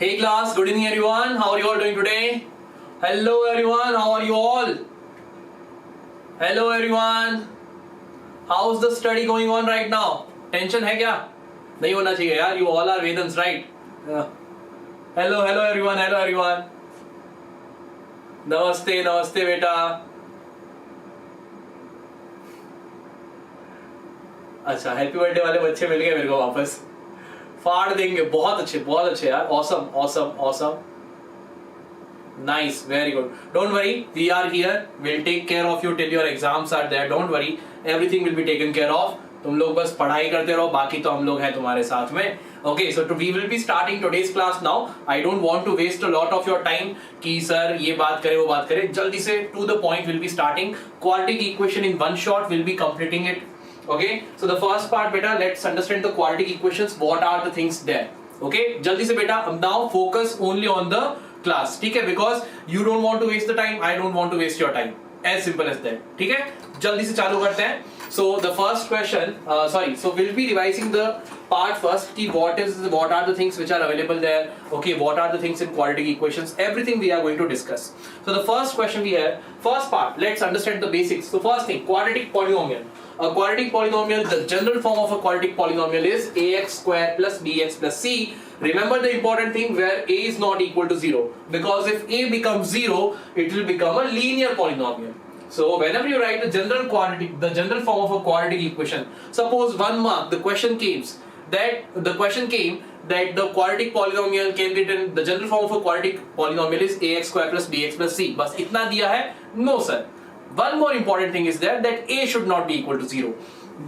Hey class, good evening everyone. How are you all doing today? Hello everyone, how are you all? Hello everyone. How's the study going on right now? Tension है क्या? नहीं होना चाहिए यार. You all are Vedans, right? Hello everyone. नमस्ते बेटा. अच्छा, happy birthday वाले बच्चे मिल गए मेरे को वापस. फाड़ देंगे. बहुत अच्छे यार. Awesome. Nice, very good. Don't worry, we are here. We'll take care of you till your exams are there. Don't worry, everything will be taken care of. तुम लोग बस पढ़ाई करते रहो, बाकी तो हम लोग हैं तुम्हारे साथ में. Okay, so we will be starting today's class now. I don't want to waste a lot of your time कि सर ये बात करें वो बात करें. जल्दी से to the point we'll be starting. Quadratic equation in one shot we'll be completing it. Okay, so the first part beta, let's understand the quadratic equations. What are the things there? Okay, जल्दी से बेटा. Now focus only on the class. ठीक है, because you don't want to waste the time, I don't want to waste your time. As simple as that. ठीक है, जल्दी से चालू करते हैं. So the first question, so we'll be revising the part first. कि what are the things which are available there? Okay, what are the things in quadratic equations? Everything we are going to discuss. So the first question we have, first part. Let's understand the basics. So first thing, quadratic polynomial. A quadratic polynomial, the general form of a quadratic polynomial is ax square plus bx plus c. Remember the important thing where a is not equal to 0. Because if a becomes 0, it will become a linear polynomial. So whenever you write the general form of a quadratic equation, suppose 1 mark, the question came that the quadratic polynomial can be written, the general form of a quadratic polynomial is ax square plus bx plus c. बस इतना दिया है? No sir. One more important thing is that a should not be equal to 0.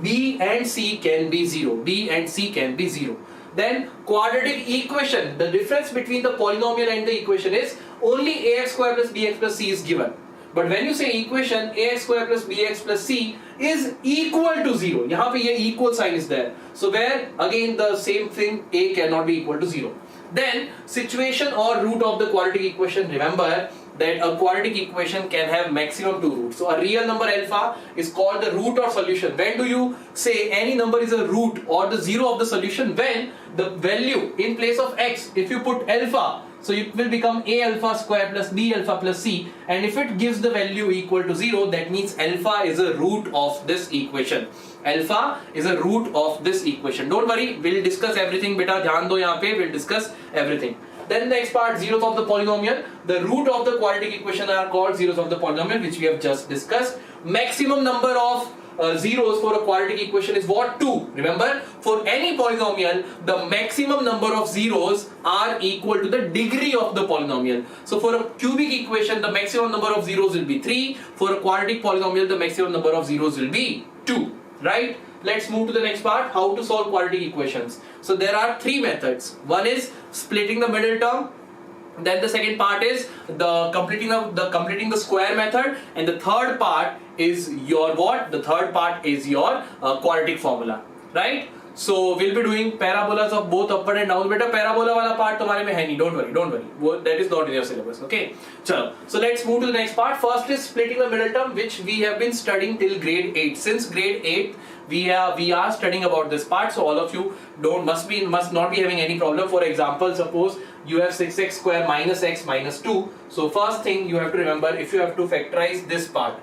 b and c can be 0. Then quadratic equation, the difference between the polynomial and the equation is only ax square plus bx plus c is given. But when you say equation ax square plus bx plus c is equal to 0, यहाँ पे ये equal sign is there. So where again the same thing, a cannot be equal to 0. Then situation or root of the quadratic equation, remember that a quadratic equation can have maximum 2 roots. So a real number alpha is called the root or solution. When do you say any number is a root or the 0 of the solution? When the value in place of x, if you put alpha, so it will become a alpha square plus b alpha plus c, and if it gives the value equal to 0, that means alpha is a root of this equation. Alpha is a root of this equation. Don't worry, we'll discuss everything beta. ध्यान दो यहाँ पे, we'll discuss everything. Then next part, zeros of the polynomial. The root of the quadratic equation are called zeros of the polynomial, which we have just discussed. Maximum number of zeros for a quadratic equation is what? 2. Remember, for any polynomial, the maximum number of zeros are equal to the degree of the polynomial. So for a cubic equation, the maximum number of zeros will be 3. For a quadratic polynomial, the maximum number of zeros will be 2. Right? Let's move to the next part, how to solve quadratic equations. So there are 3 methods. One is splitting the middle term. Then the second part is completing the square method, and the third part is your what? The third part is your quadratic formula, right? So we'll be doing parabolas of both upward and down. Beta parabola वाला part तुम्हारे में है नहीं. Don't worry. That is not in your syllabus. Okay. चलो. So let's move to the next part. First is splitting the middle term, which we have been studying till grade 8. Since grade 8, we are studying about this part. So all of you must not be having any problem. For example, suppose you have 6x square minus x minus 2. So first thing you have to remember, if you have to factorize this part,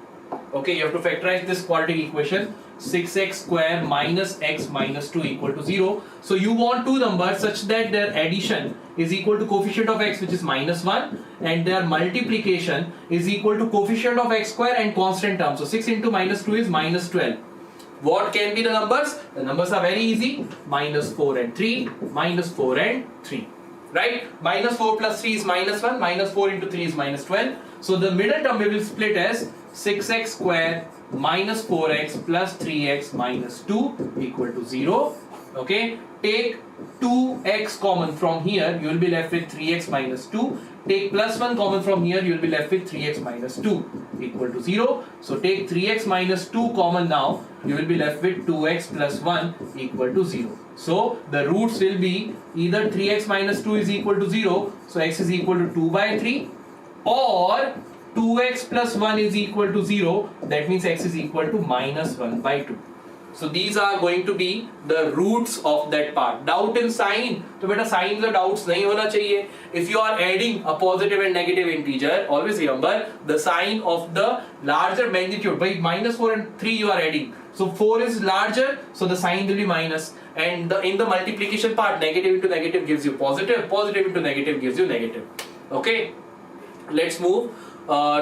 okay, you have to factorize this quadratic equation. 6x square minus x minus 2 equal to 0. So you want two numbers such that their addition is equal to coefficient of x, which is minus 1, and their multiplication is equal to coefficient of x square and constant term. So 6 into minus 2 is minus 12. What can be the numbers? The numbers are very easy. Minus 4 and 3, minus 4 and 3. Right? Minus 4 plus 3 is minus 1, minus 4 into 3 is minus 12. So the middle term we will split as 6x square minus 4x plus 3x minus 2 equal to 0. Okay, take 2x common from here, you will be left with 3x minus 2. Take plus 1 common from here, you will be left with 3x minus 2 equal to 0. So take 3x minus 2 common now, you will be left with 2x plus 1 equal to 0. So the roots will be either 3x minus 2 is equal to 0, so x is equal to 2 by 3, or 2x plus 1 is equal to 0, that means x is equal to minus 1 by 2. So these are going to be the roots of that part. Doubt in sign, तो बेटा sign में doubts नहीं होना चाहिए. If you are adding a positive and negative integer, always remember the sign of the larger magnitude. By -4 and 3 you are adding. So 4 is larger, so the sign will be minus. And in the multiplication part, negative into negative gives you positive. Positive into negative gives you negative. Okay, let's move.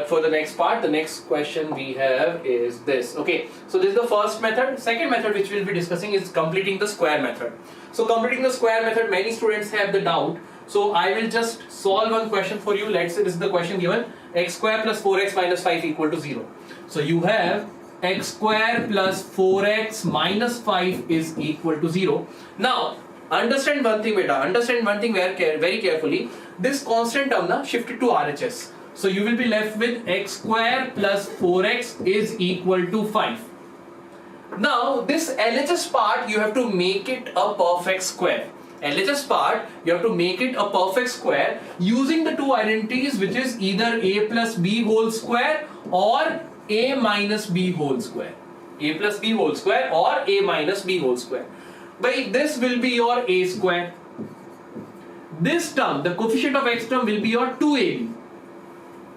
For the next part, the next question we have is this. Okay, so this is the first method. Second method which we'll be discussing is completing the square method. So completing the square method, many students have the doubt. So I will just solve one question for you. Let's say this is the question given: x square plus 4x minus 5 equal to 0. So you have x square plus 4x minus 5 is equal to 0. Now understand one thing, beta. Understand one thing very carefully. This constant term na shifted to RHS. So you will be left with x square plus 4x is equal to 5. Now this LHS part you have to make it a perfect square. LHS part you have to make it a perfect square using the two identities, which is either a plus b whole square or a minus b whole square. A plus b whole square or a minus b whole square. By this will be your a square. This term, the coefficient of x term will be your 2ab.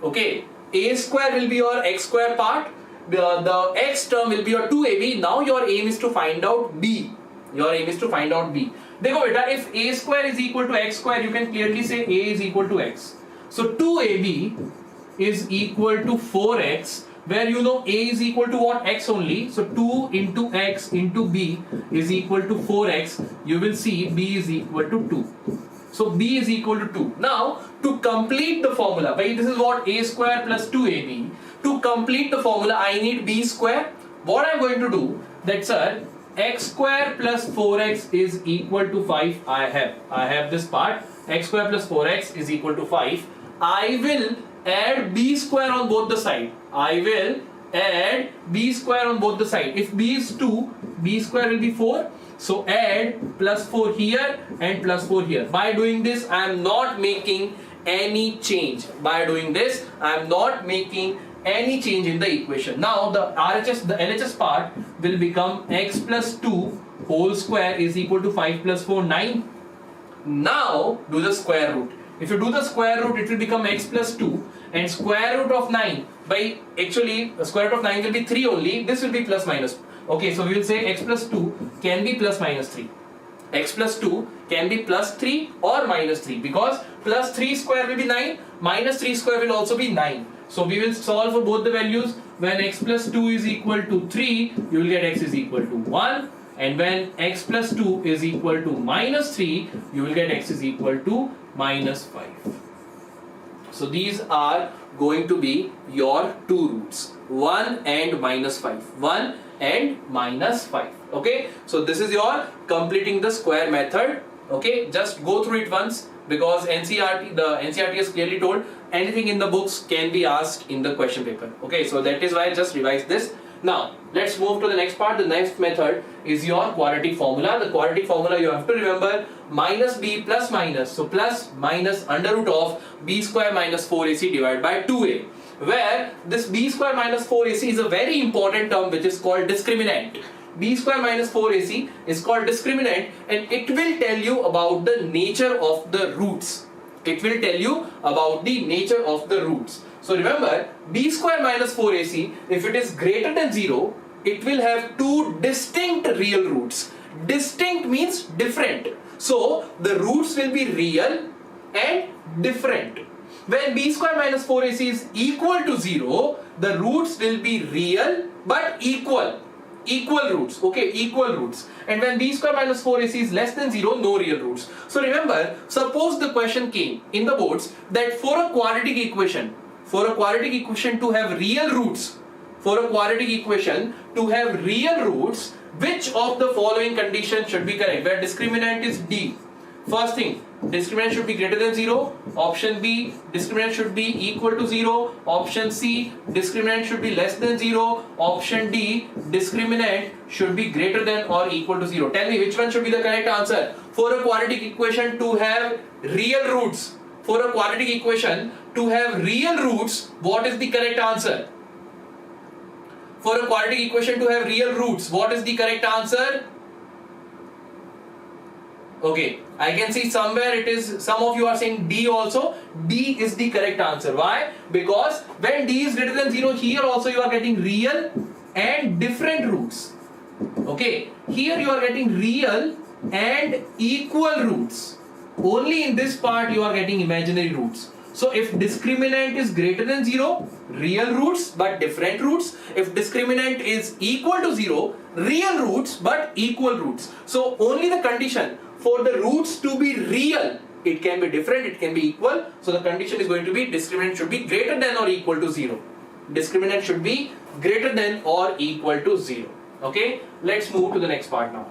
Okay, a square will be your x square part, the x term will be your 2ab. Now your aim is to find out b. Your aim is to find out b. देखो बेटा, if a square is equal to x square, you can clearly say a is equal to x. So 2ab is equal to 4x, where you know a is equal to what? X only. So 2 into x into b is equal to 4x. You will see b is equal to 2. So b is equal to 2. Now to complete the formula, this is what a square plus 2ab. To complete the formula, I need b square. What I am going to do, that sir, x square plus 4x is equal to 5. I have this part. X square plus 4x is equal to 5. I will add b square on both the side. I will add b square on both the side. If b is 2, b square will be 4. So add plus 4 here and plus 4 here. By doing this, I am not making any change. By doing this, I am not making any change in the equation. Now the LHS part will become x plus 2 whole square is equal to 5 plus 4, 9. Now do the square root. If you do the square root, it will become x plus 2 and square root of 9. Actually, the square root of 9 will be 3 only. This will be plus minus. Okay, so we will say x plus 2 can be plus minus 3. X plus 2 can be plus 3 or minus 3, because plus 3 square will be 9, minus 3 square will also be 9. So we will solve for both the values. When x plus 2 is equal to 3, you will get x is equal to 1. And when x plus 2 is equal to minus 3, you will get x is equal to minus 5. So these are going to be your two roots, 1 and minus 5. 1 and minus 5. Okay, so this is your completing the square method. Okay, just go through it once, because the NCERT has clearly told anything in the books can be asked in the question paper. Okay, so that is why I just revised this. Now let's move to the next part. The next method is your quadratic formula. The quadratic formula, you have to remember minus b plus minus. So plus minus under root of b square minus 4ac divided by 2a. Where this b square minus 4ac is a very important term which is called discriminant. B square minus 4ac is called discriminant, and it will tell you about the nature of the roots. It will tell you about the nature of the roots. So remember, b square minus 4ac, if it is greater than 0, it will have two distinct real roots. Distinct means different. So the roots will be real and different. When b square minus 4ac is equal to 0, the roots will be real but equal. Equal roots. Okay, equal roots. And when b square minus 4ac is less than 0, no real roots. So remember, suppose the question came in the boards that for a quadratic equation to have real roots, which of the following conditions should be correct? Where discriminant is d. First thing, discriminant should be greater than 0. Option B, discriminant should be equal to 0. Option C, discriminant should be less than 0. Option D, discriminant should be greater than or equal to 0. Tell me which one should be the correct answer for a quadratic equation to have real roots. For a quadratic equation to have real roots, what is the correct answer? for a quadratic equation to have real roots? What is the correct answer? Okay, I can see somewhere it is, some of you are saying D also. D is the correct answer. Why? Because when D is greater than 0, here also you are getting real and different roots. Okay, here you are getting real and equal roots. Only in this part you are getting imaginary roots. So if discriminant is greater than 0, real roots but different roots. If discriminant is equal to 0, real roots but equal roots. So only the condition for the roots to be real, it can be different, it can be equal. So the condition is going to be discriminant should be greater than or equal to 0. Discriminant should be greater than or equal to 0. Okay, let's move to the next part now.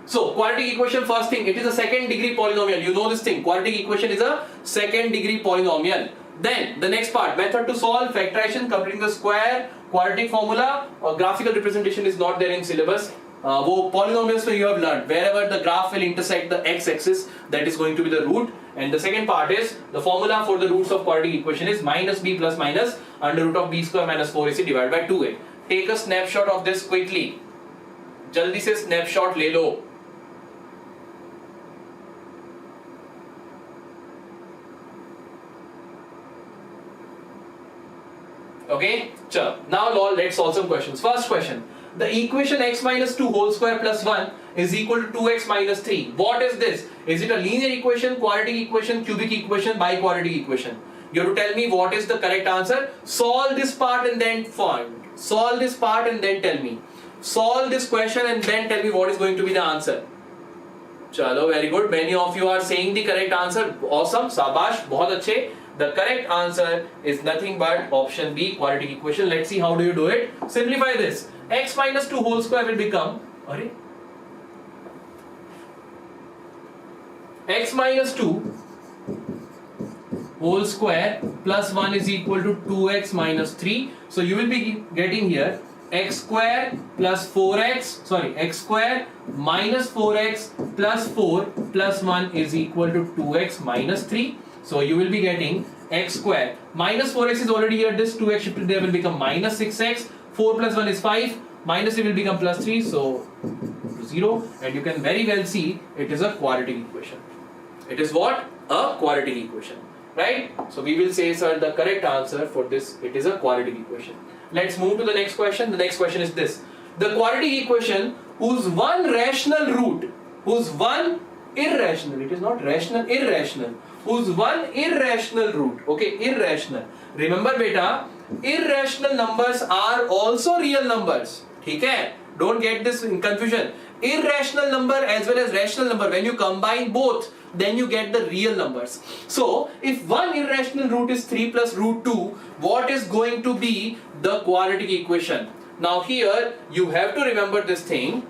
So quadratic equation, first thing, it is a second degree polynomial. You know this thing, quadratic equation is a second degree polynomial. Then the next part, method to solve, factorization, completing the square, quadratic formula, or graphical representation is not there in syllabus. वो polynomials में you have learned, wherever the graph will intersect the x-axis, that is going to be the root. And the second part is the formula for the roots of quadratic equation is minus b plus minus under root of b square minus 4ac divided by 2a. Take a snapshot of this quickly. जल्दी से snapshot ले लो. Okay, chalo. Now let's solve some questions. First question. The equation x minus 2 whole square plus 1 is equal to 2x minus 3. What is this? Is it a linear equation, quadratic equation, cubic equation, biquadratic equation? You have to tell me what is the correct answer. Solve this part and then find. Solve this part and then tell me. Solve this question and then tell me what is going to be the answer. Chalo, very good. Many of you are saying the correct answer. Awesome. Sabash. Bahut अच्छे. The correct answer is nothing but option B, quadratic equation. Let's see how do you do it. Simplify this. X minus 2 whole square will become, x minus 2 whole square plus 1 is equal to 2x minus 3. So you will be getting here x square plus 4x, x square minus 4x plus 4 plus 1 is equal to 2x minus 3. So you will be getting x square minus 4x is already here, this 2x shifted there will become minus 6x, 4 plus 1 is 5, minus 3 will become plus 3, so 0, and you can very well see it is a quadratic equation. It is what? A quadratic equation, right? So we will say, sir, the correct answer for this, it is a quadratic equation. Let's move to the next question. The next question is this. The quadratic equation whose one rational root, whose one irrational, it is not rational, irrational, whose one irrational root, okay, irrational. Remember beta, irrational numbers are also real numbers. ठीक है? Don't get this in confusion. Irrational number as well as rational number, when you combine both, then you get the real numbers. So, if one irrational root is 3 plus root 2, what is going to be the quadratic equation? Now here, you have to remember this thing.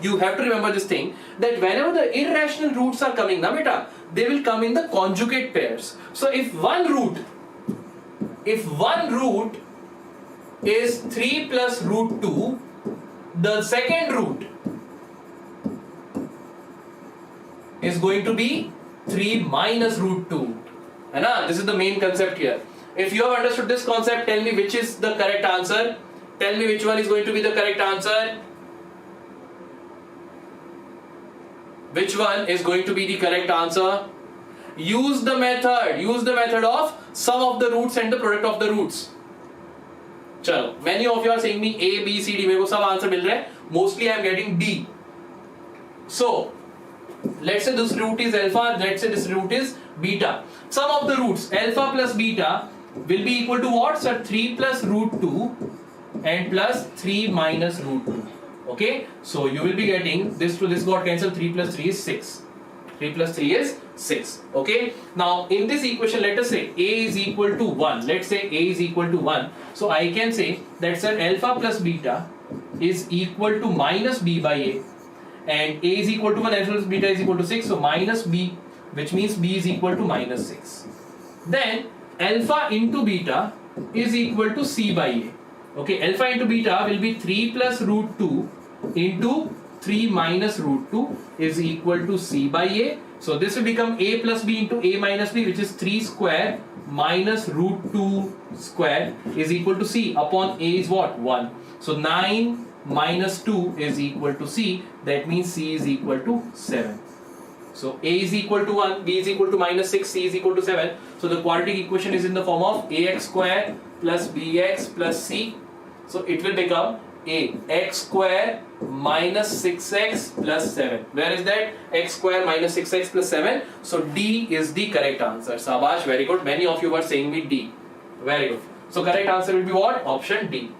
You have to remember this thing, that whenever the irrational roots are coming, na beta, they will come in the conjugate pairs. So if one root is 3 plus root 2, the second root is going to be 3 minus root 2. And this is the main concept here. If you have understood this concept, tell me which is the correct answer. Tell me which one is going to be the correct answer. Which one is going to be the correct answer? Use the method of sum of the roots and the product of the roots. Chalo, many of you are saying me A, B, C, D, मेरे को सब answer मिल रहा है. Mostly I am getting D. So, let's say this root is alpha, let's say this root is beta. Sum of the roots, alpha plus beta will be equal to what? Sir, 3 plus root 2 and plus 3 minus root 2. Okay, so you will be getting this to this got cancelled, 3 plus 3 is 6. 3 plus 3 is 6. Okay, now in this equation, let us say A is equal to 1. Let's say A is equal to 1. So I can say that, sir, alpha plus beta is equal to minus B by A. And A is equal to 1, alpha plus beta is equal to 6. So minus B, which means B is equal to minus 6. Then alpha into beta is equal to C by A. Okay, alpha into beta will be 3 plus root 2 into 3 minus root 2 is equal to C by A, So this will become a plus b into a minus b, which is 3 square minus root 2 square is equal to c. Upon a is what? 1. So 9 minus 2 is equal to c. That means c is equal to 7. So a is equal to 1, b is equal to minus 6, c is equal to 7. So the quadratic equation is in the form of ax square plus bx plus c. So it will become a x square minus 6x plus 7. Where is that? X square minus 6x plus 7. So D is the correct answer. Sabash, very good. Many of you were saying me D. Very good. So correct answer will be what? Option D.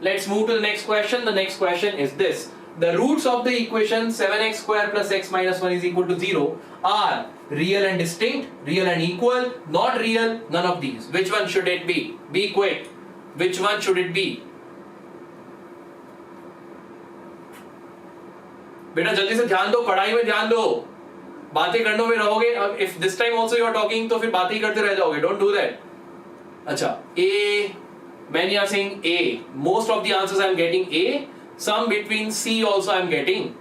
Let's move to the next question. The next question is this. The roots of the equation 7x square plus x minus 1 is equal to 0 are real and distinct, real and equal, not real, none of these. Which one should it be? Be quick. Which one should it be? बेटा जल्दी से ध्यान दो, पढ़ाई में ध्यान दो, बातें करने में रहोगे. अब if this time also you are talking तो फिर बातें ही करते रह जाओगे. Don't do that. अच्छा, A, many are saying A. Most of the answers I am getting A. Some between C also I am getting.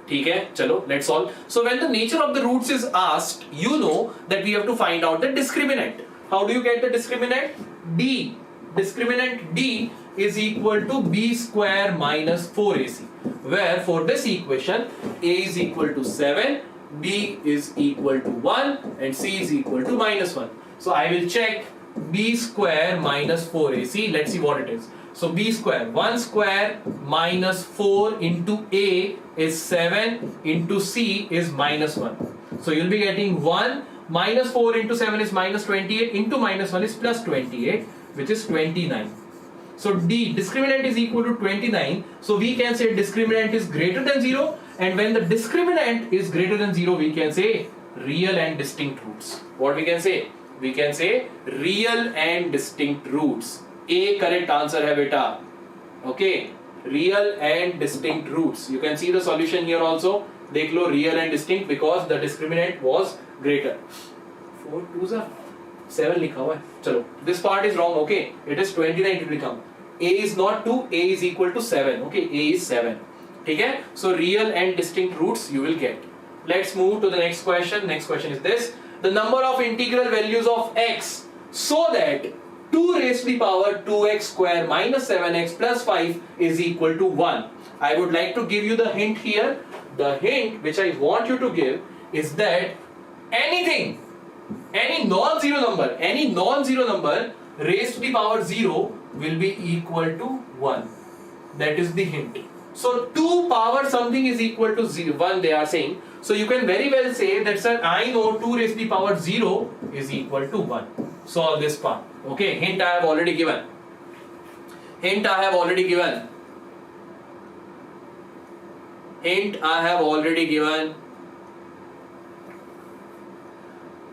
ठीक है, चलो let's solve. So when the nature of the roots is asked, you know that we have to find out the discriminant. How do you get the discriminant? D. Discriminant D is equal to b square minus 4ac, where for this equation a is equal to 7, b is equal to 1 and c is equal to minus 1. So I will check b square minus 4ac. Let's see what it is. So b square, 1 square minus 4 into a is 7 into c is minus 1. So you'll be getting 1 minus 4 into 7 is minus 28 into minus 1 is plus 28, which is 29. So D, discriminant is equal to 29. So we can say discriminant is greater than 0. And when the discriminant is greater than 0, we can say real and distinct roots. What we can say? We can say real and distinct roots. A correct answer hai beta. Okay. Real and distinct roots. You can see the solution here also. Dekh lo, real and distinct because the discriminant was greater. 4 2s are 7 लिखा हुआ है. चलो, this part is wrong. Okay, it is 29. It will become a is not 2, a is equal to 7. Okay, a is 7. ठीक है? So real and distinct roots you will get. Let's move to the next question. Next question is this: the number of integral values of x so that 2 raised to the power 2x square minus 7x plus 5 is equal to 1. I would like to give you the hint here. The hint which I want you to give is that anything, any non-zero number raised to the power 0 will be equal to 1. That is the hint. So 2 power something is equal to 1 they are saying. So you can very well say that, sir, I know 2 raised to the power 0 is equal to 1. Solve this part. Okay, hint I have already given. Hint I have already given. Hint I have already given.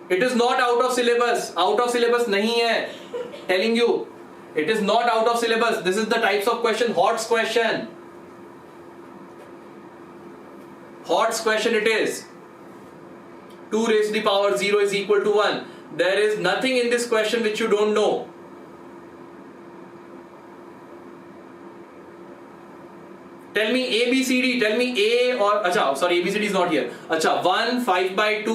It is not out of syllabus. Out of syllabus nahi hai. Telling you. It is not out of syllabus. This is the types of question. HOTS question. HOTS question it is. 2 raised to the power 0 is equal to 1. There is nothing in this question which you don't know. Tell me A, B, C, D. Tell me A or... Acha, sorry, A, B, C, D is not here. Acha, 1, 5 by 2.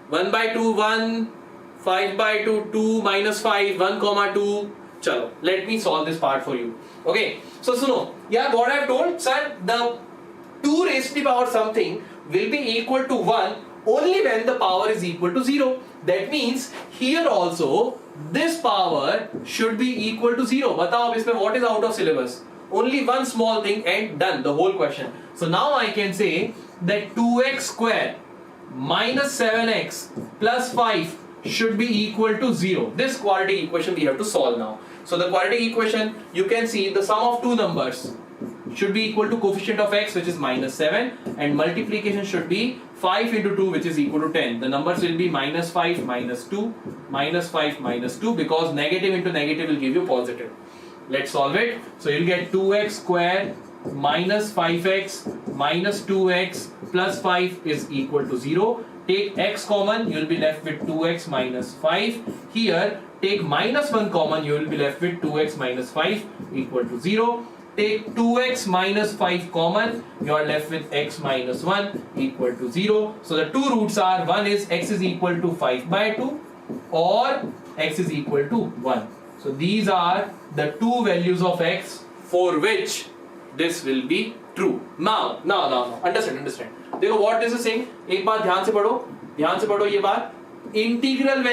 1 by 2, 1. 5 by 2, 2 minus 5, 1 comma 2. Chalo, let me solve this part for you. Okay, so suno. Yeah, what I have told, sir, the 2 raised to the power something will be equal to 1 only when the power is equal to 0. That means here also this power should be equal to 0. Batao ab isme what is out of syllabus? Only one small thing and done the whole question. So now I can say that 2x square minus 7x plus 5 should be equal to 0. This quadratic equation we have to solve now. So the quadratic equation, you can see the sum of two numbers should be equal to coefficient of x, which is minus 7, and multiplication should be 5 into 2, which is equal to 10. The numbers will be minus 5 minus 2 minus 5 minus 2, because negative into negative will give you positive. Let's solve it. So you'll get 2x square minus 5x minus 2x plus 5 is equal to 0. Take x common, you will be left with 2x minus 5. Here, take minus 1 common, you will be left with 2x minus 5 equal to 0. take 2x minus 5 common, you are left with x minus 1 equal to 0. So the two roots are, one is x is equal to 5 by 2 or x is equal to 1. So these are the two values of x for which this will be true. Now understand. देखो what this is saying, एक बात ध्यान से पढ़ो ये बात, integral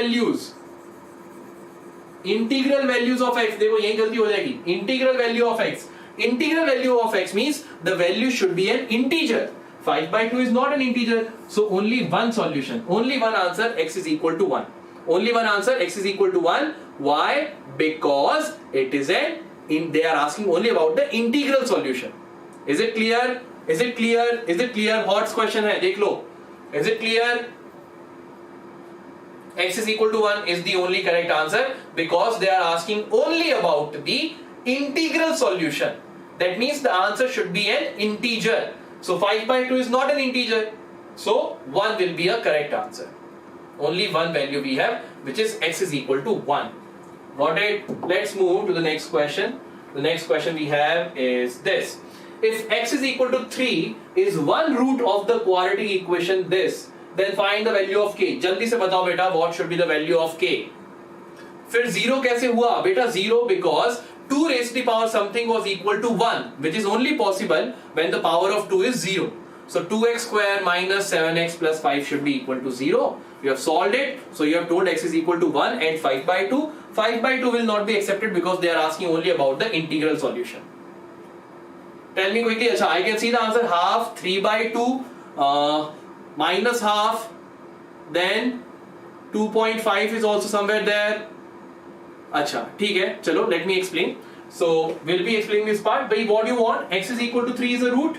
values of x, देखो यही गलती हो जाएगी, integral value of x means the value should be an integer. 5 by 2 is not an integer, so only one solution, only one answer, x is equal to 1. Only one answer, x is equal to 1. Why? Because it is they are asking only about the integral solution. Is it clear? Hot's question है, देख लो. Is it clear? X is equal to 1 is the only correct answer because they are asking only about the integral solution. That means the answer should be an integer. So 5 by 2 is not an integer. So 1 will be a correct answer. Only one value we have, which is x is equal to 1. Got it? Let's move to the next question. The next question we have is this. If x is equal to 3 is one root of the quadratic equation this, then find the value of k. जल्दी से बताओ बेटा, what should be the value of k? फिर 0 कैसे हुआ बेटा? 0 because 2 raised to the power something was equal to 1, which is only possible when the power of 2 is 0. So 2x square minus 7x plus 5 should be equal to 0. You have solved it. So you have told x is equal to 1 and 5 by 2. 5 by 2 will not be accepted because they are asking only about the integral solution. Tell me quickly. Achha, I can see the answer. Half 3 by 2 minus half, then 2.5 is also somewhere there. अच्छा ठीक है, चलो let me explain. So we'll be explaining this part. But what do you want? X is equal to 3 is a root,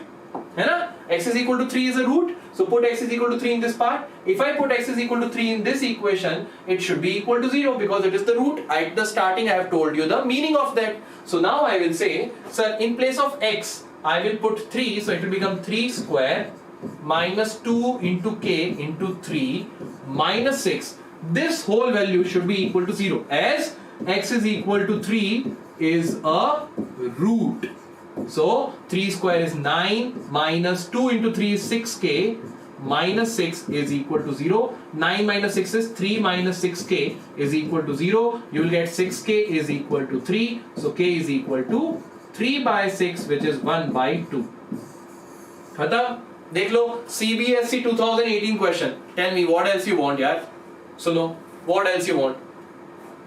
है ना? X is equal to 3 is a root. So put x is equal to 3 in this part. If I put x is equal to 3 in this equation, it should be equal to 0 because it is the root. At the starting I have told you the meaning of that. So now I will say, sir, in place of x, I will put 3. So it will become 3 square minus 2 into k into 3 minus 6. This whole value should be equal to 0 as x is equal to 3 is a root. So 3 square is 9 minus 2 into 3 is 6k minus 6 is equal to 0. 9 minus 6 is 3 minus 6k is equal to 0. You will get 6k is equal to 3. So k is equal to 3 by 6, which is 1 by 2. खत्म. देख लो CBSE 2018 question. Tell me what else you want यार. सुनो, what else you want?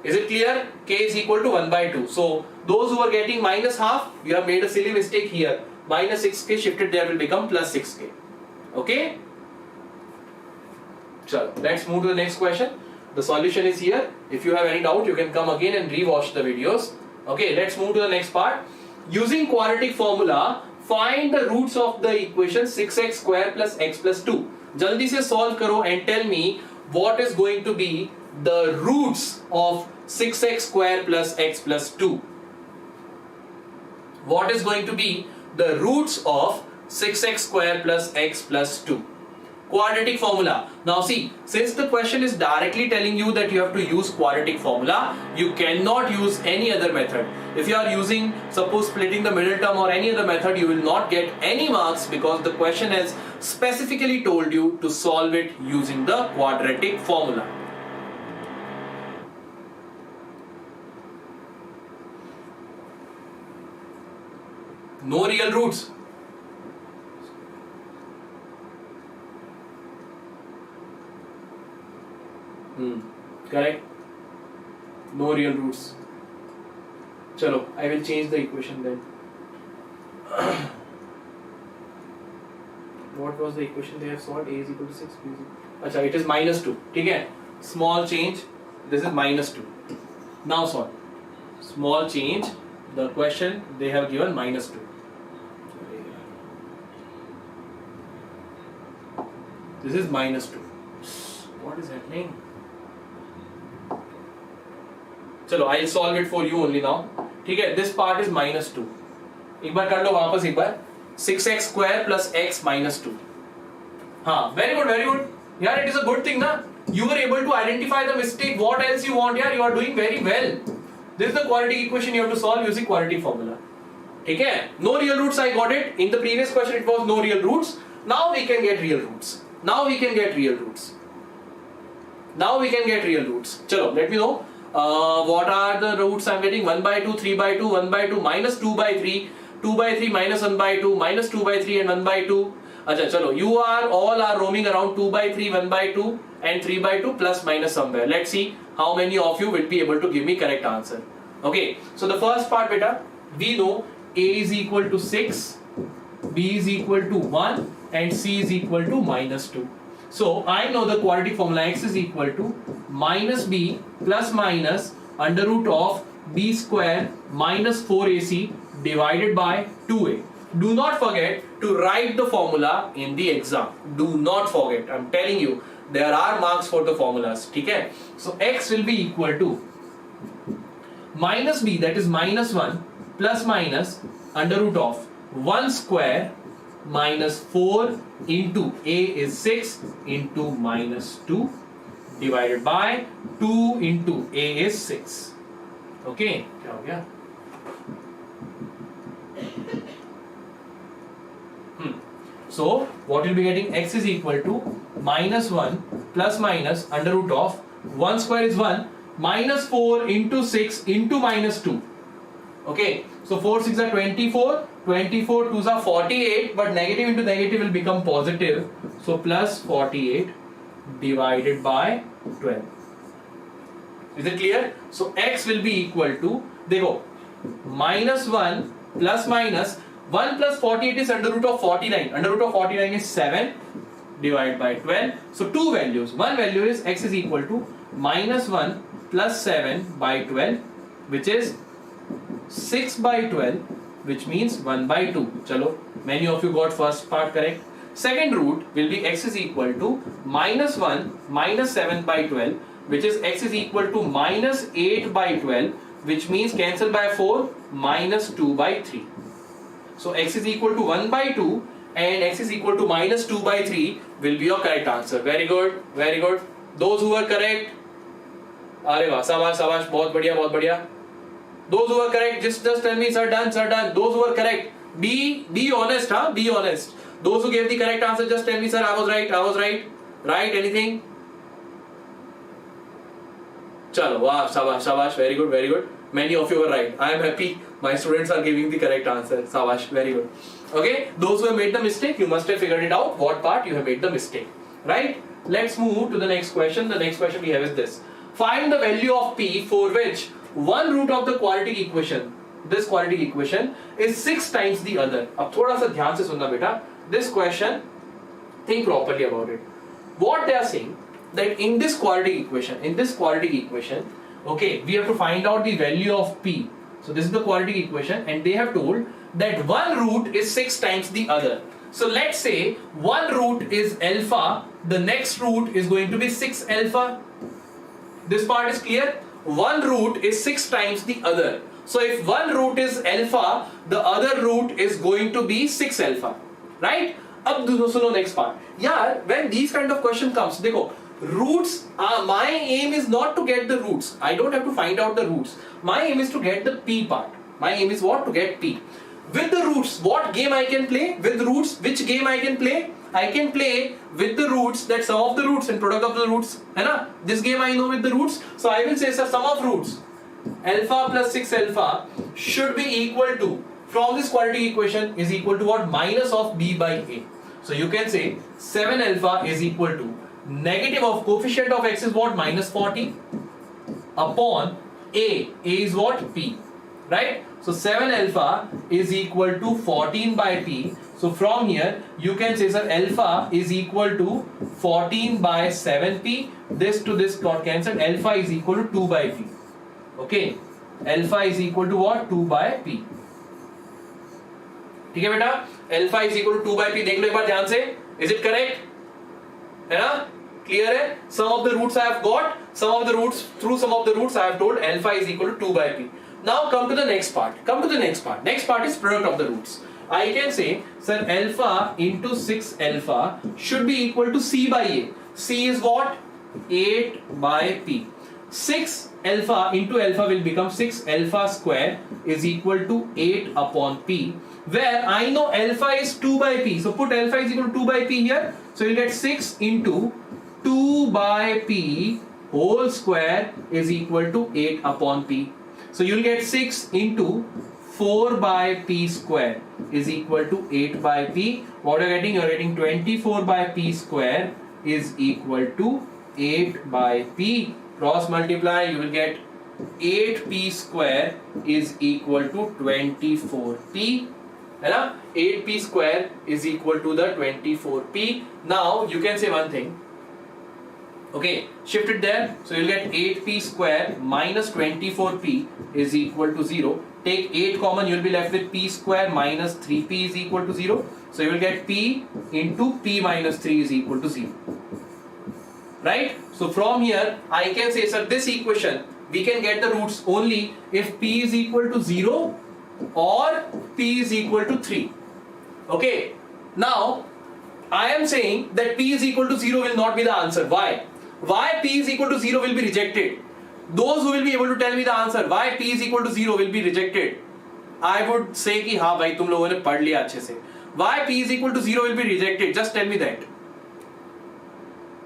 Is it clear? K is equal to 1 by 2. So those who are getting minus half, you have made a silly mistake here. Minus 6k shifted there will become plus 6k. Okay? Chalo, let's move to the next question. The solution is here. If you have any doubt, you can come again and re-watch the videos. Okay, let's move to the next part. Using quadratic formula, find the roots of the equation 6x square plus x plus 2. जल्दी से solve करो and tell me what is going to be the roots of 6x square plus x plus 2. What is going to be the roots of 6x square plus x plus 2? Quadratic formula. Now see, since the question is directly telling you that you have to use quadratic formula, you cannot use any other method. If you are using, suppose splitting the middle term or any other method, you will not get any marks because the question has specifically told you to solve it using the quadratic formula. No real roots. Correct. No real roots. Chalo, I will change the equation then. What was the equation they have solved? A is equal to 6, B is equal. Acha, it is minus 2. ठीक है? Small change. This is minus 2. Now solve. Small change. The question they have given minus 2. This is minus 2. What is happening? चलो, I'll solve it for you only now. ठीक है? This part is minus 2. एक बार कर लो वापस एक बार. 6x square plus x minus 2. हाँ, very good, very good. यार, it is a good thing ना. You were able to identify the mistake. What else you want? यार, you are doing very well. This is the quadratic equation you have to solve using quadratic formula. ठीक है, no real roots, I got it. In the previous question it was no real roots. Now we can get real roots. Now we can get real roots. Now we can get real roots. चलो, let me know what are the roots I'm getting. 1 by 2, 3 by 2, 1 by 2, minus 2 by 3, 2 by 3, minus 1 by 2, minus 2 by 3 and 1 by 2. अच्छा चलो, you are all are roaming around 2 by 3, 1 by 2 and 3 by 2 plus minus somewhere. Let's see how many of you will be able to give me correct answer. Okay, so the first part beta, we know A is equal to 6, B is equal to 1 and C is equal to minus 2. So I know the quadratic formula. X is equal to minus B plus minus under root of B square minus 4AC divided by 2A. Do not forget to write the formula in the exam. Do not forget. I'm telling you, there are marks for the formulas. Okay? So X will be equal to minus B, that is minus 1 plus minus under root of 1 square minus 4 into A is 6 into minus 2 divided by 2 into A is 6. Okay, क्या हो गया? So what will be getting? X is equal to minus 1 plus minus under root of 1 square is 1 minus 4 into 6 into minus 2. Okay, so 4 6 are 24, 24 2s are 48, but negative into negative will become positive, so plus 48 divided by 12. Is it clear? So X will be equal to, देखो, minus 1 plus minus 1 plus 48 is under root of 49. Under root of 49 is 7 divided by 12. So two values. One value is X is equal to minus 1 plus 7 by 12, which is 6 by 12, which means 1 by 2. Chalo, many of you got first part correct. Second root will be X is equal to minus 1 minus 7 by 12, which is X is equal to minus 8 by 12, which means cancel by 4 minus 2 by 3. So X is equal to 1 by 2 and X is equal to minus 2 by 3 will be your correct answer. Very good, very good. Those who are correct, अरे वाह, शाबाश शाबाश, बहुत बढ़िया बहुत बढ़िया. Those who are correct, just tell me, sir done, sir done. Those who are correct, be honest, huh? Be honest. Those who gave the correct answer, just tell me, sir, I was right, I was right. Right? Anything? Chalo, wow, shabash, shabash, very good, very good. Many of you were right. I am happy. My students are giving the correct answer. Shabash, very good. Okay, those who have made the mistake, you must have figured it out. What part you have made the mistake, right? Let's move to the next question. The next question we have is this: find the value of P for which one root of the quadratic equation, this quadratic equation, is 6 times the other. अब थोड़ा सा ध्यान से सुनना बेटा. This question, think properly about it. What they are saying that in this quadratic equation, okay, we have to find out the value of P. So this is the quadratic equation, and they have told that one root is 6 times the other. So let's say one root is alpha, the next root is going to be 6 alpha. This part is clear? One root is 6 times the other. So if one root is alpha, the other root is going to be 6 alpha, right? अब सुनो next part. यार, when these kind of question comes, देखो, roots, my aim is not to get the roots. I don't have to find out the roots. My aim is to get the P part. My aim is what? To get P. With the roots, what game I can play? With roots, which game I can play? I can play with the roots, that sum of the roots and product of the roots. है ना? This game I know with the roots. So I will say, sir, sum of roots, alpha plus 6 alpha should be equal to, from this quadratic equation, is equal to what? Minus of B by A. So you can say 7 alpha is equal to negative of coefficient of X is what? Minus 40 upon A. A is what? P. Right? So 7 alpha is equal to 14 by P. So from here you can say, sir, alpha is equal to 14 by 7P. This to this got cancelled. Alpha is equal to 2 by P. Okay? Alpha is equal to what? 2 by P. ठीक है बेटा? Alpha is equal to 2 by P. देख लो एक बार ध्यान से. Is it correct? है ना? Clear है? Some of the roots I have got. Some of the roots, through some of the roots I have told alpha is equal to 2 by P. Now come to the next part. Come to the next part. Next part is product of the roots. I can say, sir, alpha into 6 alpha should be equal to C by A. C is what? 8 by P. 6 alpha into alpha will become 6 alpha square is equal to 8 upon p, where I know alpha is 2 by p. So put alpha is equal to 2 by p here. So you'll get 6 into 2 by p whole square is equal to 8 upon p. So you'll get 6 into 4 by p square is equal to 8 by p. What you're getting? You're getting 24 by p square is equal to 8 by p. Cross multiply, you will get 8p square is equal to 24p. है ना? 8p square is equal to the 24p. Now you can say one thing. Okay, shift it there. So you'll get 8p square minus 24p is equal to 0. Take 8 common, you'll be left with p square minus 3p is equal to 0. So you will get p into p minus 3 is equal to 0. Right? So from here, I can say, sir, this equation, we can get the roots only if p is equal to 0 or p is equal to 3. Okay. Now, I am saying that p is equal to 0 will not be the answer. Why? Why p is equal to 0 will be rejected? Those who will be able to tell me the answer, why p is equal to 0 will be rejected, I would say कि हाँ भाई तुम लोगों ने पढ़ लिया अच्छे से. Why p is equal to 0 will be rejected? Just tell me that.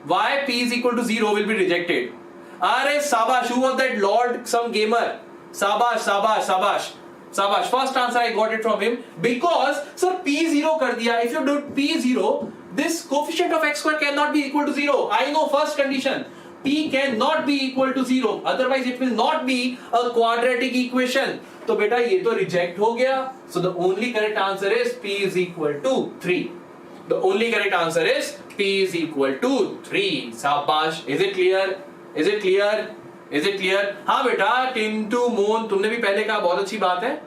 Why p is equal to 0 will be rejected? Arey sabash, who was that Lord some gamer? Sabash, sabash, sabash, sabash. First answer I got it from him because sir p 0 कर दिया. If you do p 0, this coefficient of x square cannot be equal to 0. I know first condition. P cannot be equal to 0. Otherwise it will not be a quadratic equation. तो बेटा ये तो reject हो गया. So the only correct answer is p is equal to 3. The only correct answer is p is equal to 3. शाबाश. Is it clear? Is it clear? Is it clear? हाँ बेटा, टिंटू मोन तुमने भी पहले कहा, बहुत अच्छी बात है.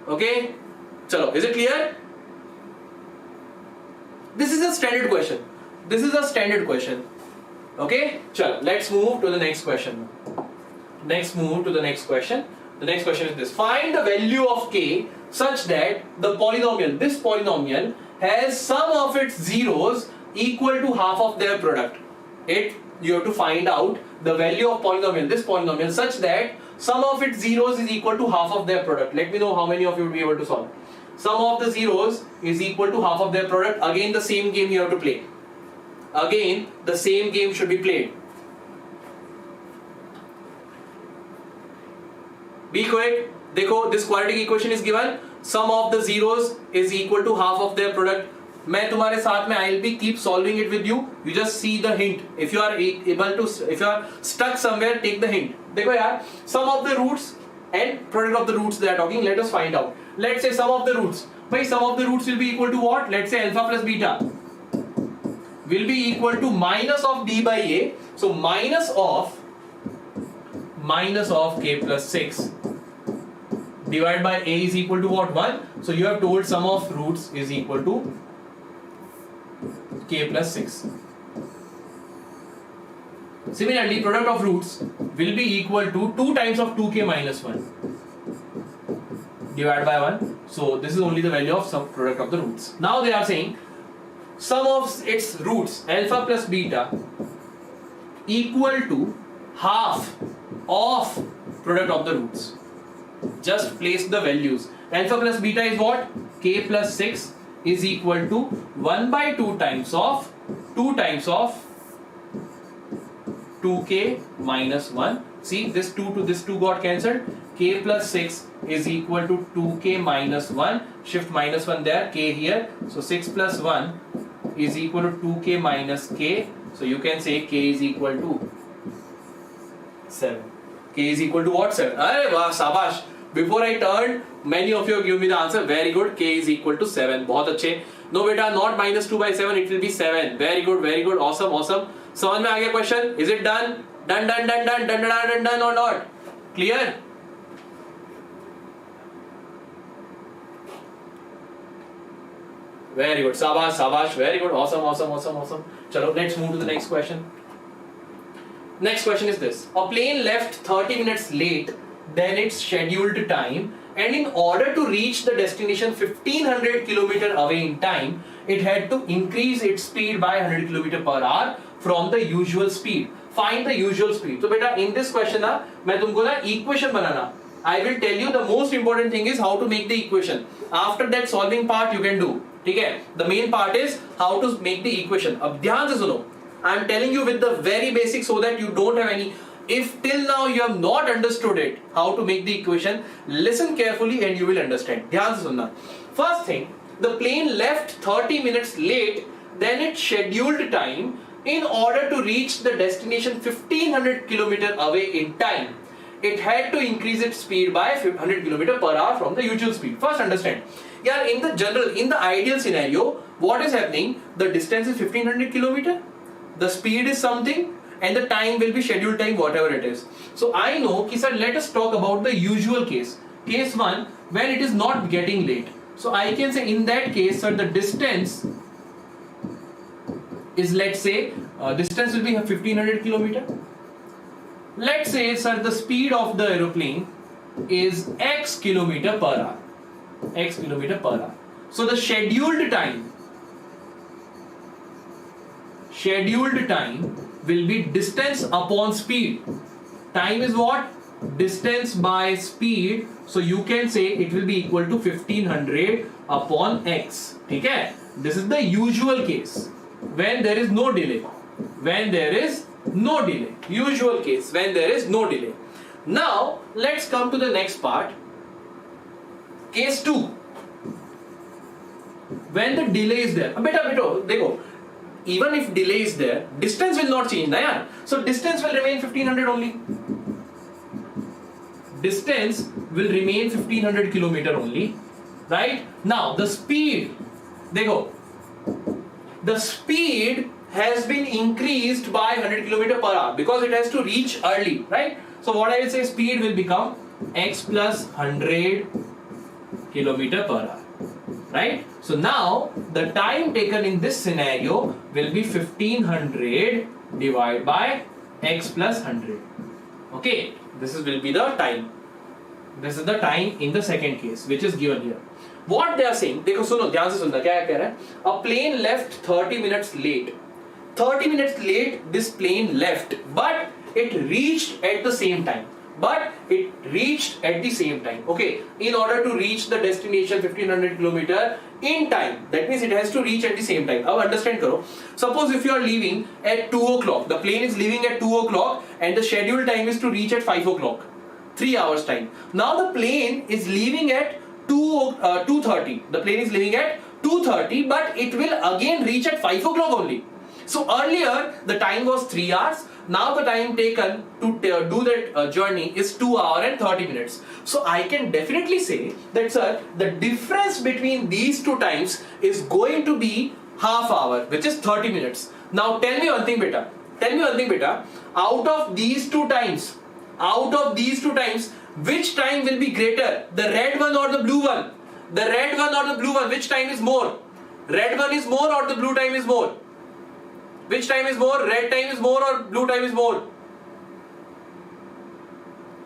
Okay? चलो, is it clear? This is a standard question. This is a standard question. Okay? चलो, let's move to the next question. Next move to the next question. The next question is this. Find the value of k such that the polynomial, this polynomial, has sum of its zeros equal to half of their product. You have to find out the value of polynomial, this polynomial, such that sum of its zeros is equal to half of their product. Let me know how many of you will be able to solve. Sum of the zeros is equal to half of their product. Again the same game you have to play. Again the same game should be played. Be quick. देखो, this quadratic equation is given. Sum of the zeros is equal to half of their product. मैं तुम्हारे साथ में I'll be keep solving it with you. You just see the hint. If you are able to, if you are stuck somewhere, take the hint. देखो यार, sum of the roots and product of the roots they are talking. Let us find out. Let's say sum of the roots. भाई sum of the roots will be equal to what? Let's say alpha plus beta will be equal to minus of d by a. So minus of k plus 6 divided by a is equal to what? 1. So you have told sum of roots is equal to k plus 6. Similarly, product of roots will be equal to 2 times of 2k minus 1 divided by 1. So this is only the value of some product of the roots. Now they are saying sum of its roots alpha plus beta equal to half of product of the roots. Just place the values. Alpha plus beta is what? K plus 6 is equal to 1 by 2 times of 2k minus 1. See, this 2 to this 2 got cancelled. K plus 6 is equal to 2k minus 1. Shift minus 1 there, k here. So 6 plus 1 is equal to 2k minus k. So you can say k is equal to 7. K is equal to what? 7. Arey वाह, शाबाश. Before I turned, many of you give me the answer. Very good. K is equal to 7. बहुत अच्छे. No बेटा, not minus 2 by 7. It will be 7. Very good. Very good. Awesome. Awesome. समझ में आ गया question? Is it done? Done. Done. Done. Done. Done. Done. Done. Done or not? Clear? Very good. Shabash. Shabash. Very good. Awesome. Awesome. Awesome. Awesome. चलो, let's move to the next question. Next question is this. A plane left 30 minutes late than its scheduled time, and in order to reach the destination 1500 km away in time, it had to increase its speed by 100 km per hour from the usual speed. find the usual speed. So beta in this question ना मैं तुमको ना equation banana, I will tell you the most important thing is how to make the equation. After that solving part you can do. ठीक है? The main part is how to make the equation. अब ध्यान से सुनो. I am telling you with the very basics so that you don't have any. If till now you have not understood it, how to make the equation, listen carefully and you will understand. ध्यान से सुनना. First thing, the plane left 30 minutes late than its scheduled time in order to reach the destination 1500 km away in time. It had to increase its speed by 100 km per hour from the usual speed. First understand. Yeah, in the ideal scenario, what is happening? The distance is 1500 km. The speed is something and the time will be scheduled time, whatever it is. So I know, ki sir, let us talk about the usual case. Case 1, when it is not getting late. So I can say in that case, sir, the distance is, let's say, distance will be 1500 km. Let's say, sir, the speed of the aeroplane is x km per hour. X km per hour. So the scheduled time will be distance upon speed. Time is what? Distance by speed. So you can say it will be equal to 1500 upon x. Okay? This is the usual case when there is no delay. When there is no delay. Usual case when there is no delay. Now let's come to the next part. Case 2. When the delay is there. Beta, dekho. Even if delay is there, distance will not change, na yaar. So distance will remain 1500 only. Distance will remain 1500 km only, right? Now the speed, dekho, the speed has been increased by 100 km per hour because it has to reach early, right? So what I will say, speed will become x plus 100 km per hour. Right? So now the time taken in this scenario will be 1500 divided by x plus 100. Okay, this will be the time. This is the time in the second case which is given here. What they are saying, देखो सुनो ध्यान से सुनना क्या कह रहा है. A plane left 30 minutes late. 30 minutes late this plane left, but it reached at the same time. Okay, in order to reach the destination 1500 km in time, that means it has to reach at the same time. Now understand karo. Suppose if you are leaving at 2 o'clock, the plane is leaving at 2 o'clock and the scheduled time is to reach at 5 o'clock. 3 hours time. Now the plane is leaving at 2:30. The plane is leaving at 2:30, but it will again reach at 5 o'clock only. So earlier the time was 3 hours. Now the time taken to do that journey is 2 hours and 30 minutes. So I can definitely say that, sir, the difference between these two times is going to be half hour, which is 30 minutes. Now tell me one thing, beta. Out of these two times, which time will be greater? The red one or the blue one? Which time is more? Red one is more or the blue time is more? Which time is more? Red time is more or blue time is more?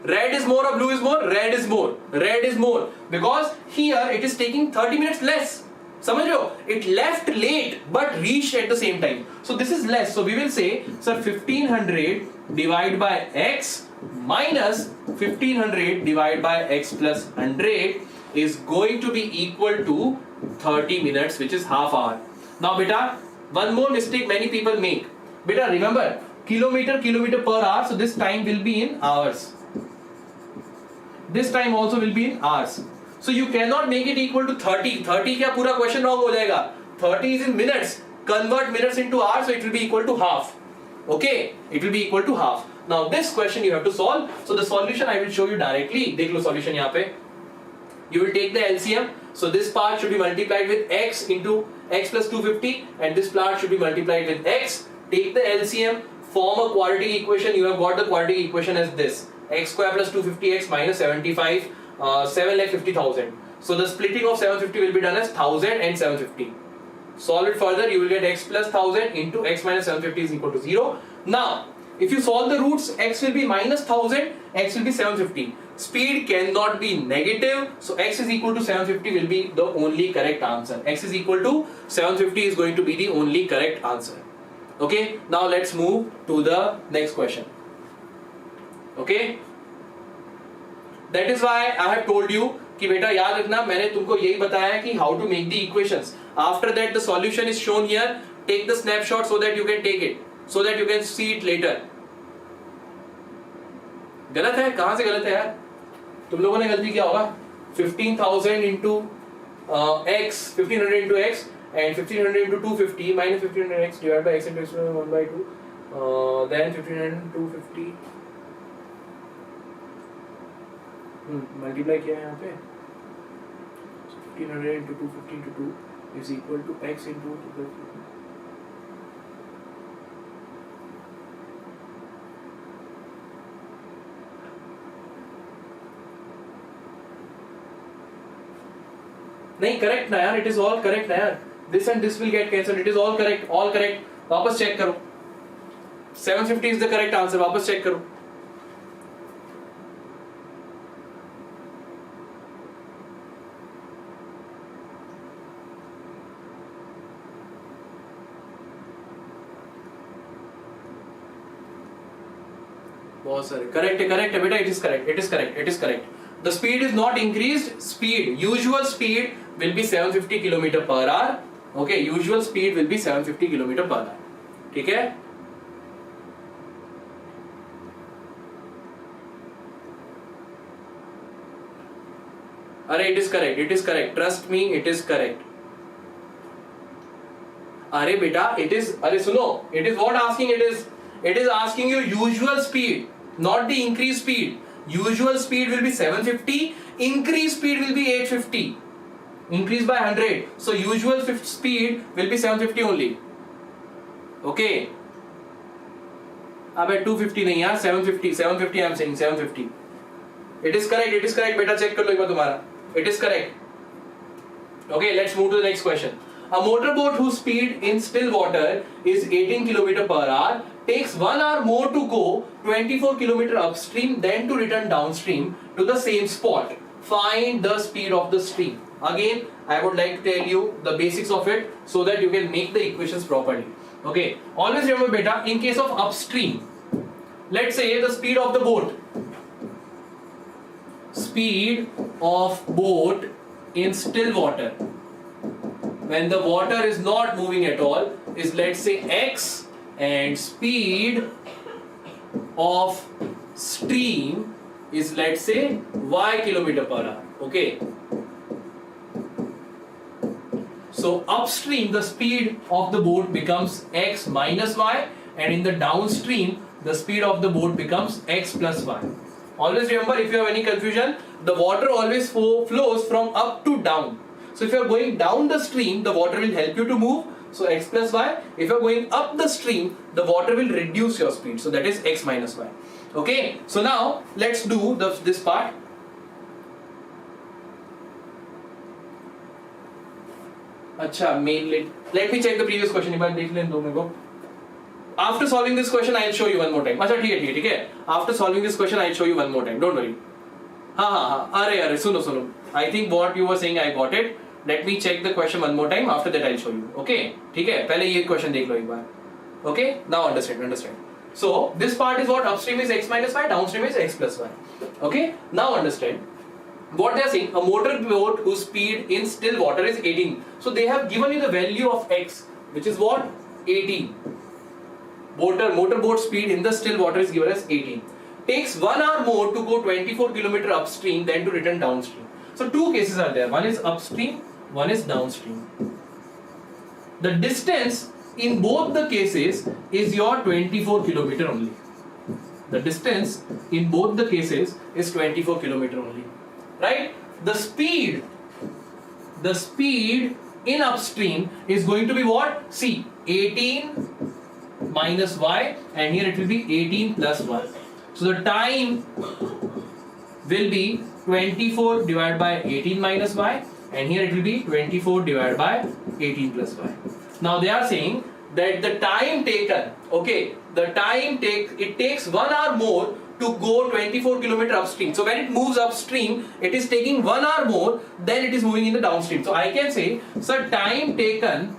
Red is more or blue is more? Red is more. Red is more. Because here it is taking 30 minutes less. समझ रहे हो? It left late but reached at the same time. So this is less. So we will say, sir, 1500 divided by x minus 1500 divided by x plus 100 is going to be equal to 30 minutes, which is half hour. Now beta, one more mistake many people make. Beta, remember, kilometer per hour, so this time will be in hours. This time also will be in hours. So you cannot make it equal to 30. 30 क्या पूरा question wrong हो जाएगा. 30 is in minutes. Convert minutes into hours, so it will be equal to half. Okay, it will be equal to half. Now this question you have to solve. So the solution I will show you directly. देख लो solution यहाँ पे. You will take the LCM. So this part should be multiplied with x into x plus 250, and this part should be multiplied with x. Take the LCM, form a quadratic equation. You have got the quadratic equation as this: x square plus 250x minus 75, 7,50,000. So the splitting of 750 will be done as 1000 and 750. Solve it further, you will get x plus 1000 into x minus 750 is equal to 0. Now, if you solve the roots, x will be minus 1000, x will be 750. Speed cannot be negative, so x is equal to 750 will be the only correct answer. X is equal to 750 is going to be the only correct answer. Okay, now let's move to the next question. Okay, that is why I have told you कि बेटा याद रखना, मैंने तुमको यही बताया कि how to make the equations. After that the solution is shown here. Take the snapshot so that you can take it, so that you can see it later. गलत है, कहां से गलत है यार? तुम लोगों ने गलती किया होगा. 15,000 into x, 1500 into x and 1500 into 250 minus 1500x divided by x into x 1 by 2. Then 1500 into 250 multiply किया है यहाँ पे. 1500 into 250 into 2 is equal to x into नहीं करेक्ट ना यार, इट इज ऑल करेक्ट ना यार. This and this will get cancelled. It is all correct, all correct. वापस चेक करो. 750 इज द करेक्ट आंसर. वापस चेक करो. बहुत सारे करेक्ट है, करेक्ट है बेटा. It is correct, it is correct, it is correct. The speed is not increased. Speed, usual speed will be 750 km per hour. Okay, usual speed will be 750 km per hour. ठीक है? अरे it is correct, it is correct. Trust me, it is correct. अरे बेटा, it is. अरे सुनो, it is what asking? It is asking you usual speed, not the increased speed. Usual speed will be 750, increased speed will be 850, increased by 100. So usual speed will be 750 only. Okay. अब 250 नहीं यार, 750, 750 I am saying 750. It is correct, it is correct. बेटा check कर लो एक बार तुम्हारा. It is correct. Okay, let's move to the next question. A motorboat whose speed in still water is 18 km per hour takes 1 hour more to go 24 km upstream than to return downstream to the same spot. Find the speed of the stream. Again, I would like to tell you the basics of it so that you can make the equations properly. Okay, always remember beta, in case of upstream, let's say the speed of the boat. Speed of boat in still water, when the water is not moving at all, is let's say x, and speed of stream is let's say y km per hour. Okay, so upstream the speed of the boat becomes x minus y, and in the downstream the speed of the boat becomes x plus y. Always remember, if you have any confusion, the water always flows from up to down. So if you are going down the stream, the water will help you to move. So x plus y. If you are going up the stream, the water will reduce your speed. So that is x minus y. Okay. So now let's do this part. अच्छा, mainly. Let me check the previous question. एक बार देख लें दो मेरे को. After solving this question, I'll show you one more time. अच्छा ठीक है, ठीक है. After solving this question, I'll show you one more time. Don't worry. हाँ. अरे सुनो. I think what you were saying, I got it. Let me check the question one more time. After that, I'll show you. Okay? ठीक है. पहले ये question देख लो एक बार. Okay? Now understand. So this part is what upstream is x minus y, downstream is x plus y. Okay? Now understand. What they are saying, a motorboat whose speed in still water is 18. So they have given you the value of x, which is what? 18. Motorboat speed in the still water is given as 18. Takes 1 hour more to go 24 km upstream than to return downstream. So two cases are there. One is upstream, one is downstream. The distance in both the cases is your 24 km only. The distance in both the cases is 24 km only. Right? The speed in upstream is going to be what? See, 18 minus y, and here it will be 18 plus y. So the time will be 24 divided by 18 minus y, and here it will be 24 divided by 18 plus y. Now they are saying that the time taken, okay, it takes 1 hour more to go 24 km upstream. So when it moves upstream, it is taking 1 hour more than it is moving in the downstream. So I can say, sir, time taken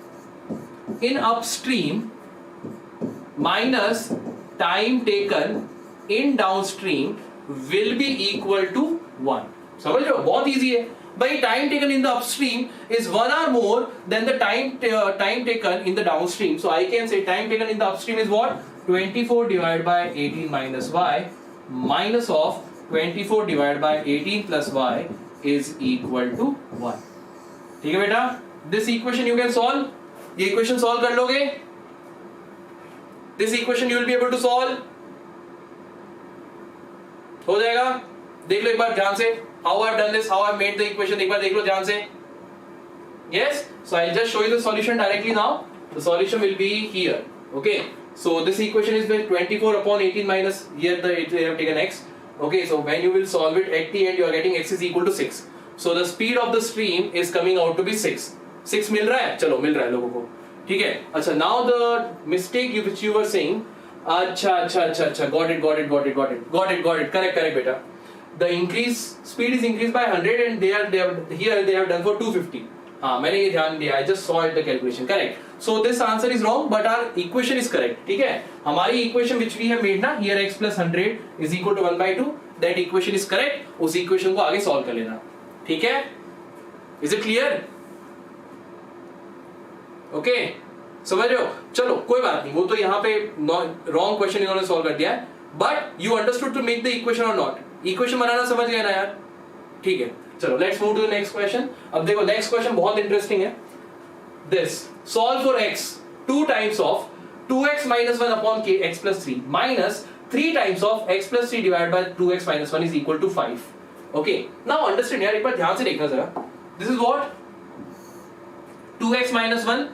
in upstream minus time taken in downstream will be equal to 1. समझ रहे हो? बहुत easy है भाई. Time taken in the upstream is 1 hour more than the time taken in the downstream. So I can say time taken in the upstream is what? 24 divided by 18 minus y minus of 24 divided by 18 plus y is equal to 1. ठीक है बेटा? This equation you can solve. ये equation solve कर लोगे? This equation you will be able to solve. हो जाएगा? देख लो एक बार ध्यान से. How I've done this, how I've made the equation. एक बार देख लो ध्यान से. Yes. So I'll just show you the solution directly now. The solution will be here. Okay. So this equation is with 24 upon 18 minus here they have taken x. Okay. So when you will solve it at the end you are getting x is equal to 6. So the speed of the stream is coming out to be 6. 6 मिल रहा है? चलो मिल रहा है लोगों को. ठीक है. अच्छा now the mistake which you were saying. अच्छा. Got it. Correct बेटा. The increase speed is increased by 100 and they have done for 250. हाँ मैंने ये ध्यान दिया. I just saw it the calculation. Correct. So this answer is wrong but our equation is correct. ठीक है. हमारी equation which we have made ना here x plus 100 is equal to 1 by 2. That equation is correct. उस equation को आगे solve कर लेना. ठीक है. Is it clear? Okay. समझ रहे हो? चलो कोई बात नहीं. वो तो यहाँ पे wrong question इन्होंने solve कर दिया है. But you understood to make the equation or not? Equation बनाना समझ गए ना यार? ठीक है. चलो let's move to the next question. अब देखो नेक्स्ट क्वेश्चन बहुत इंटरेस्टिंग है. This solve for x 2 times of 2x minus 1 upon k x plus 3 minus 3 times of x plus 3 divided by 2x minus 1 is equal to 5. Okay. Now understand यार एक बार ध्यान से देखना जरा. This is what 2x minus 1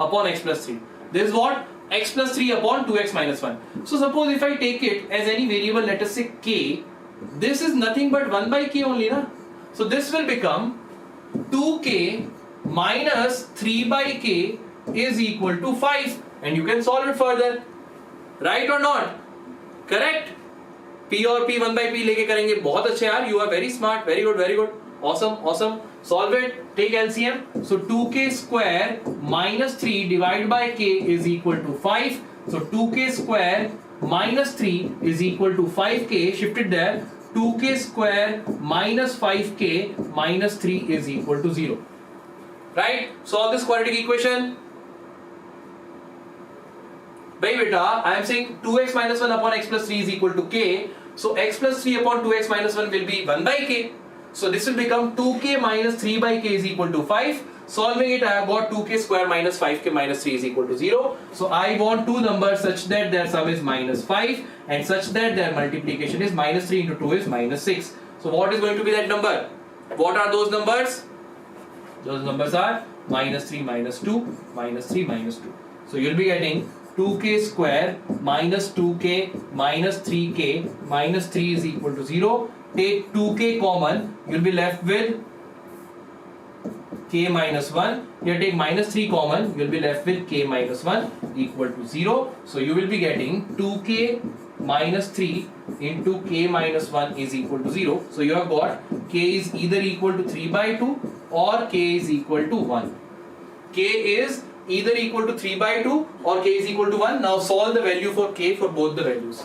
upon x plus 3. This is what x plus 3 upon 2x minus 1. So suppose if I take it as any variable, let us say k, this is nothing but 1 by k only na. So this will become 2k minus 3 by k is equal to 5 and you can solve it further. Right or not? Correct? P और P 1 by P लेके करेंगे. बहुत अच्छे यार. You are very smart. Very good. Awesome. Solve it. Take LCM. So 2k square minus 3 divided by k is equal to 5. So 2k square minus 3 is equal to 5k. Shift it there. 2k square minus 5k minus 3 is equal to 0. Right? Solve this quadratic equation. भाई बेटा, I am saying 2x minus 1 upon x plus 3 is equal to k. So x plus 3 upon 2x minus 1 will be 1 by k. So this will become 2k minus 3 by k is equal to 5. Solving it, I have got 2k square minus 5k minus 3 is equal to 0. So I want two numbers such that their sum is minus 5 and such that their multiplication is minus 3 into 2 is minus 6. So what is going to be that number? What are those numbers? Those numbers are minus 3 minus 2 minus 3 minus 2. So you'll be getting 2k square minus 2k minus 3k minus 3 is equal to 0. Take 2k common, you'll be left with k minus 1. Here take minus 3 common, you'll be left with k minus 1 equal to 0. So you will be getting 2k minus 3 into k minus 1 is equal to 0. So you have got k is either equal to 3 by 2 or k is equal to 1. K is either equal to 3 by 2 or k is equal to 1. Now solve the value for k for both the values.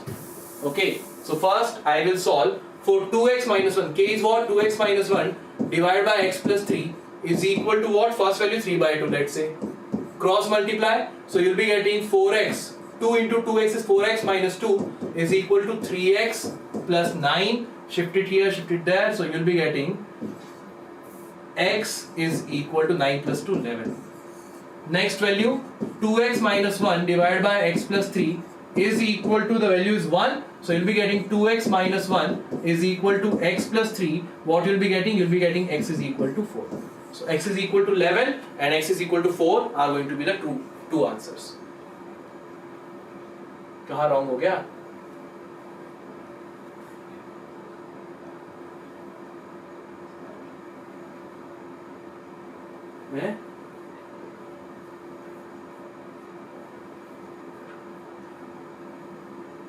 Okay. So first I will solve for 2x minus 1. K is what? 2x minus 1 divided by x plus 3 is equal to what? First value 3 by 2, let's say. Cross multiply. So you'll be getting 4x. 2 into 2x is 4x minus 2 is equal to 3x plus 9. Shift it here, shift it there. So you'll be getting x is equal to 9 plus 2, 11. Next value 2x minus 1 divided by x plus 3 is equal to the value is 1. So you'll be getting 2x minus 1 is equal to x plus 3. What you'll be getting? You'll be getting x is equal to 4. So x is equal to 11 and x is equal to 4 are going to be the two answers. कहाँ wrong हो गया?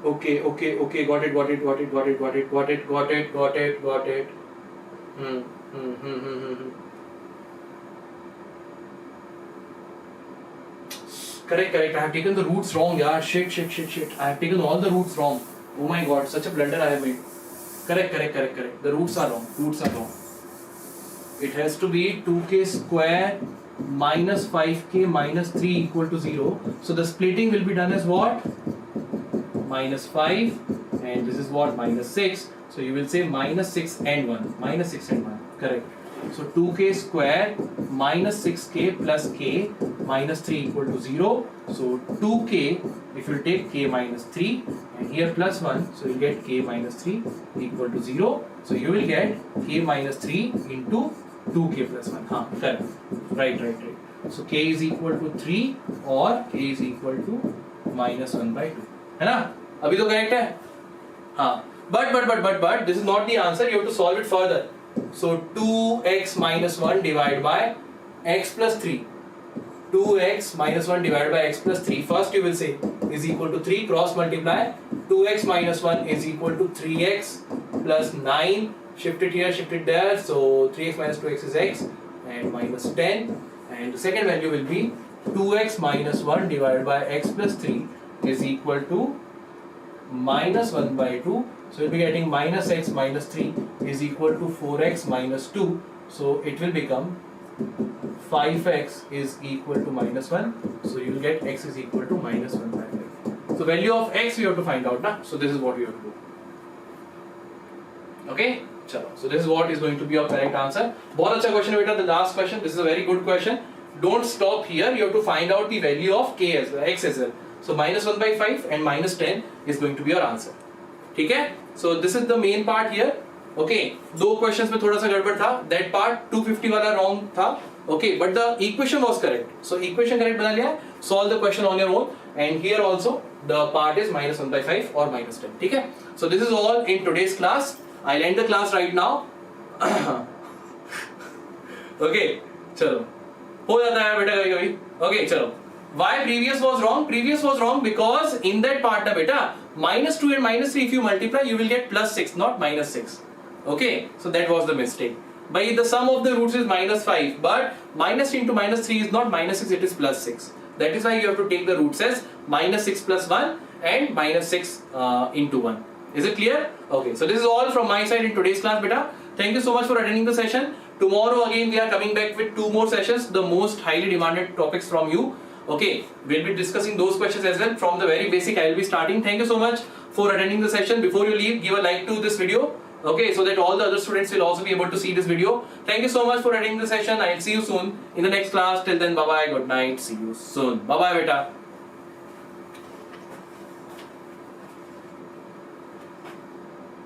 Okay. Got it. Correct. I have taken the roots wrong, yaar. Shit. I have taken all the roots wrong. Oh my god, such a blunder I have made. Correct. The roots are wrong. It has to be 2k square minus 5k minus 3 equal to 0. So the splitting will be done as what? Minus 5, and this is what? Minus 6. So you will say minus 6 and 1. Correct. So 2k square minus 6k plus k minus 3 equal to 0. So 2k, if you take k minus 3 and here plus 1, so you get k minus 3 equal to 0. So you will get k minus 3 into 2k plus 1. Correct. Right. So k is equal to 3 or k is equal to minus 1 by 2. है ना? अभी तो correct है? हाँ. But this is not the answer. You have to solve it further. So 2x minus 1 divided by x plus 3. 2x minus 1 divided by x plus 3. First you will say is equal to 3. Cross multiply. 2x minus 1 is equal to 3x plus 9. Shift it here, shift it there. So 3x minus 2x is x and minus 10. And the second value will be 2x minus 1 divided by x plus 3 is equal to minus 1 by 2. So you'll be getting minus x minus 3 is equal to 4x minus 2. So it will become 5x is equal to minus 1. So you will get x is equal to minus 1 by 5. So value of x we have to find out now. So this is what we have to do. Okay? Chalo. So this is what is going to be your correct answer. बहुत अच्छा question है बेटा. The last question. This is a very good question. Don't stop here. You have to find out the value of k as well, x as well. So minus 1 by 5 and minus 10 is going to be your answer. ठीक है? So this is the main part here. Okay. दो questions में थोड़ा सा गड़बड़ था. That part 250 वाला wrong था. Okay. But the equation was correct. So equation correct बना लिया. Solve the question on your own. And here also the part is minus 1 by 5 or minus 10. ठीक है? So this is all in today's class. I'll end the class right now. Okay. चलो. हो जाता है बेटा कभी-कभी. Okay. चलो. Why previous was wrong? Previous was wrong because in that part na beta minus 2 and minus 3 if you multiply you will get plus 6 not minus 6. Okay, so that was the mistake. By the sum of the roots is minus 5 but minus into minus 3 is not minus 6, it is plus 6. That is why you have to take the roots as minus 6 plus 1 and minus 6 into 1. Is it clear? Okay, so this is all from my side in today's class beta. Thank you so much for attending the session. Tomorrow again we are coming back with 2 more sessions, the most highly demanded topics from you. Okay, we'll be discussing those questions as well. From the very basic I will be starting. Thank you so much for attending the session. Before you leave, give a like to this video. Okay, so that all the other students will also be able to see this video. Thank you so much for attending the session. I'll see you soon in the next class. Till then, bye bye, good night. See you soon. Bye bye, beta.